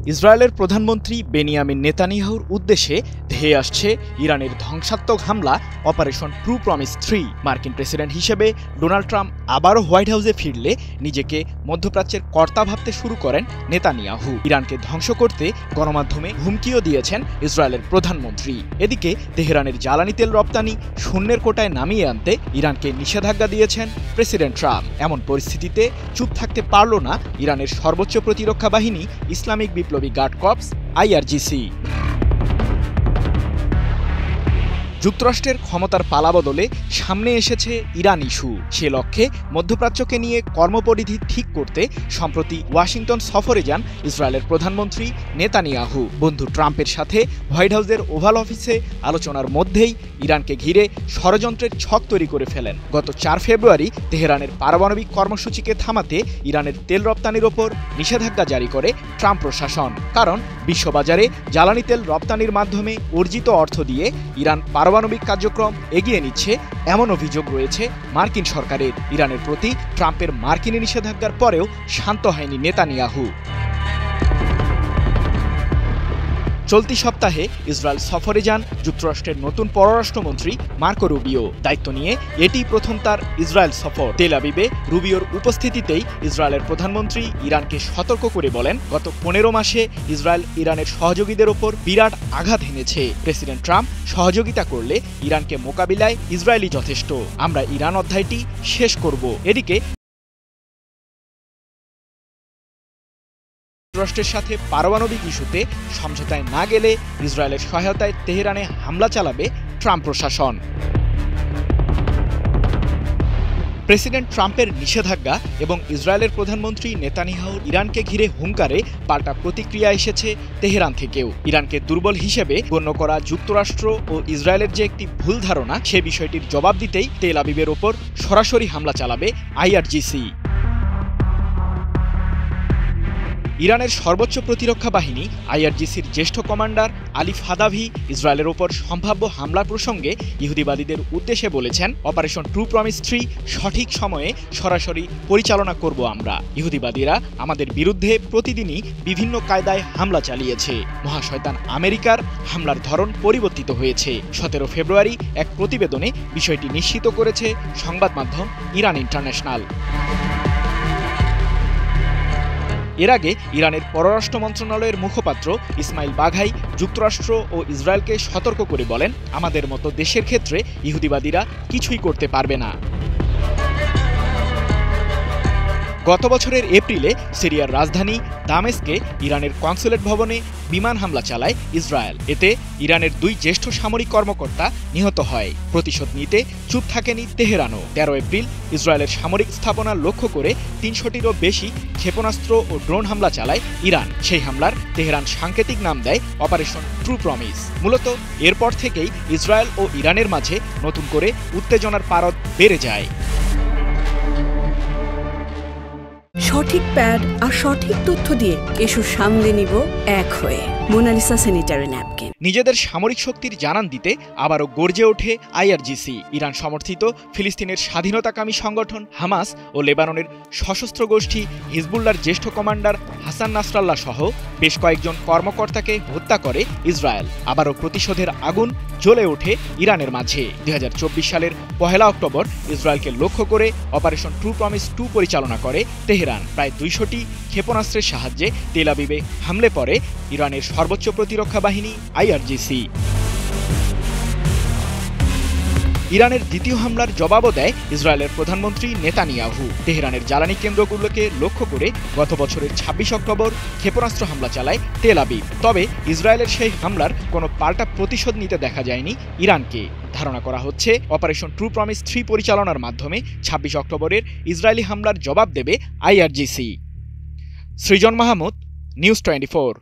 ইসরায়েলের প্রধানমন্ত্রী বেনিয়ামিন নেতানিয়াহুর উদ্দেশ্যে ধেয়ে আসছে ইরানের ধ্বংসাত্মক হামলা অপারেশন ট্রু প্রমিস 3। মার্কিন প্রেসিডেন্ট হিসেবে ডোনাল্ড ট্রাম্প আবারও হোয়াইট হাউসে ফিরলে নিজেকে মধ্যপ্রাচ্যের কর্তা ভাবতে শুরু করেন নেতানিয়াহু। ইরানকে ধ্বংস করতে গণমাধ্যমে হুমকিও দিয়েছেন ইসরায়েলের প্রধানমন্ত্রী। এদিকে তেহরানের জ্বালানি তেল রপ্তানি শূন্যের কোটায় নামিয়ে আনতে ইরানকে নিষেধাজ্ঞা দিয়েছেন প্রেসিডেন্ট ট্রাম্প। এমন পরিস্থিতিতে চুপ থাকতে পারল না ইরানের সর্বোচ্চ প্রতিরক্ষা বাহিনী ইসলামিক বিপ্লবী গার্ড কর্পস IRGC। যুক্তরাষ্ট্রের ক্ষমতার পালাবদলে সামনে এসেছে ইরান ইস্যু। সে লক্ষ্যে মধ্যপ্রাচ্যকে নিয়ে কর্মপরিধি ঠিক করতে সম্প্রতি ওয়াশিংটন সফরে যান ইসরায়েলের প্রধানমন্ত্রী নেতানিয়াহু। বন্ধু ট্রাম্পের সাথে হোয়াইট হাউসের ওভাল অফিসে আলোচনার মধ্যেই ইরানকে ঘিরে ষড়যন্ত্রের ছক তৈরি করে ফেলেন। গত 4 ফেব্রুয়ারি তেহরানের পারমাণবিক কর্মসূচিকে থামাতে ইরানের তেল রপ্তানির ওপর নিষেধাজ্ঞা জারি করে ট্রাম্প প্রশাসন। কারণ বিশ্ববাজারে জ্বালানি তেল রপ্তানির মাধ্যমে অর্জিত অর্থ দিয়ে ইরান পারমাণবিক কার্যক্রম এগিয়ে নিচ্ছে এমন অভিযোগ রয়েছে মার্কিন সরকারের। ইরানের প্রতি ট্রাম্পের মার্কিন নিষেধাজ্ঞার পরেও শান্ত হয়নি নেতানিয়াহু। চলতি সপ্তাহে ইসরায়েল সফরে যান যুক্তরাষ্ট্রের নতুন পররাষ্ট্রমন্ত্রী মার্কো রুবিও। দায়িত্ব নিয়ে এটিই প্রথম তার ইসরায়েল সফর। তেল আবিবে রুবিওর উপস্থিতিতেই ইসরায়েলের প্রধানমন্ত্রী ইরানকে সতর্ক করে বলেন, গত 15 মাসে ইসরায়েল ইরানের সহযোগীদের ওপর বিরাট আঘাত হেনেছে। প্রেসিডেন্ট ট্রাম্প সহযোগিতা করলে ইরানকে মোকাবিলায় ইসরায়েলই যথেষ্ট। আমরা ইরান অধ্যায়টি শেষ করব। এদিকে যুক্তরাষ্ট্রের সাথে পারমাণবিক ইস্যুতে সমঝোতায় না গেলে ইসরায়েলের সহায়তায় তেহরানে হামলা চালাবে ট্রাম্প প্রশাসন। প্রেসিডেন্ট ট্রাম্পের নিষেধাজ্ঞা এবং ইসরায়েলের প্রধানমন্ত্রী নেতানিয়াহুর ইরানকে ঘিরে হুঙ্কারে পাল্টা প্রতিক্রিয়া এসেছে তেহরান থেকেও। ইরানকে দুর্বল হিসেবে গণ্য করা যুক্তরাষ্ট্র ও ইসরায়েলের যে একটি ভুল ধারণা, সে বিষয়টির জবাব দিতেই তেল আবিবের ওপর সরাসরি হামলা চালাবে IRGC। ইরানের সর্বোচ্চ প্রতিরক্ষা বাহিনী IRGCর জ্যেষ্ঠ কমান্ডার আলী ফাদাভি ইসরায়েলের ওপর সম্ভাব্য হামলার প্রসঙ্গে ইহুদিবাদীদের উদ্দেশ্যে বলেছেন, অপারেশন ট্রু প্রমিস 3 সঠিক সময়ে সরাসরি পরিচালনা করব আমরা। ইহুদিবাদীরা আমাদের বিরুদ্ধে প্রতিদিনই বিভিন্ন কায়দায় হামলা চালিয়েছে। মহাশয়তান আমেরিকার হামলার ধরন পরিবর্তিত হয়েছে। 17 ফেব্রুয়ারি এক প্রতিবেদনে বিষয়টি নিশ্চিত করেছে সংবাদ মাধ্যম ইরান ইন্টারন্যাশনাল। এর আগে ইরানের পররাষ্ট্র মন্ত্রণালয়ের মুখপাত্র ইসমাইল বাঘাই যুক্তরাষ্ট্র ও ইসরায়েলকে সতর্ক করে বলেন, আমাদের মতো দেশের ক্ষেত্রে ইহুদিবাদীরা কিছুই করতে পারবে না। গত বছরের এপ্রিলে সিরিয়ার রাজধানী দামেস্কে ইরানের কনসুলেট ভবনে বিমান হামলা চালায় ইসরায়েল। এতে ইরানের 2 জ্যেষ্ঠ সামরিক কর্মকর্তা নিহত হয়। প্রতিশোধ নিতে চুপ থাকেনি তেহরানও। 13 এপ্রিল ইসরায়েলের সামরিক স্থাপনা লক্ষ্য করে 300টিরও বেশি ক্ষেপণাস্ত্র ও ড্রোন হামলা চালায় ইরান। সেই হামলার তেহরান সাংকেতিক নাম দেয় অপারেশন ট্রু প্রমিস। মূলত এরপর থেকেই ইসরায়েল ও ইরানের মাঝে নতুন করে উত্তেজনার পারদ বেড়ে যায়। সঠিক প্যাড আর সঠিক তথ্য দিয়ে এসব সামলে নিব এক হয়ে। Mona Lisa sanitary napkin. নিজেদের সামরিক শক্তির জানান দিতে আবারও গর্জে ওঠে IRGC। ইরান সমর্থিত ফিলিস্তিনের স্বাধীনতাকামী সংগঠন হামাস ও লেবাননের সশস্ত্র গোষ্ঠী হিজবুল্লাহর জ্যেষ্ঠ কমান্ডার হাসান নাসরাল্লাহ সহ বেশ কয়েকজন কর্মকর্তাকে হত্যা করে ইসরায়েল। আবারও প্রতিশোধের আগুন জ্বলে ওঠে ইরানের মাঝে। 2024 সালের 1 অক্টোবর ইসরায়েলকে লক্ষ্য করে অপারেশন ট্রু প্রমিস 2 পরিচালনা করে তেহরান। প্রায় 200টি ক্ষেপণাস্ত্রের সাহায্যে তেল আবিবে হামলে পড়ে ইরানের সর্বোচ্চ প্রতিরক্ষা বাহিনী IRGC। ইরানের দ্বিতীয় হামলার জবাবও দেয় ইসরায়েলের প্রধানমন্ত্রী নেতানিয়াহু। তেহরানের জ্বালানি কেন্দ্রগুলোকে লক্ষ্য করে গত বছরের 26 অক্টোবর ক্ষেপণাস্ত্র হামলা চালায় তেল আবিব। তবে ইসরায়েলের সেই হামলার কোনো পাল্টা প্রতিশোধ নিতে দেখা যায়নি ইরানকে। ধারণা করা হচ্ছে অপারেশন ট্রু প্রমিস 3 পরিচালনার মাধ্যমে 26 অক্টোবরের ইসরায়েলি হামলার জবাব দেবে IRGC। সৃজন মাহমুদ, নিউজ 24।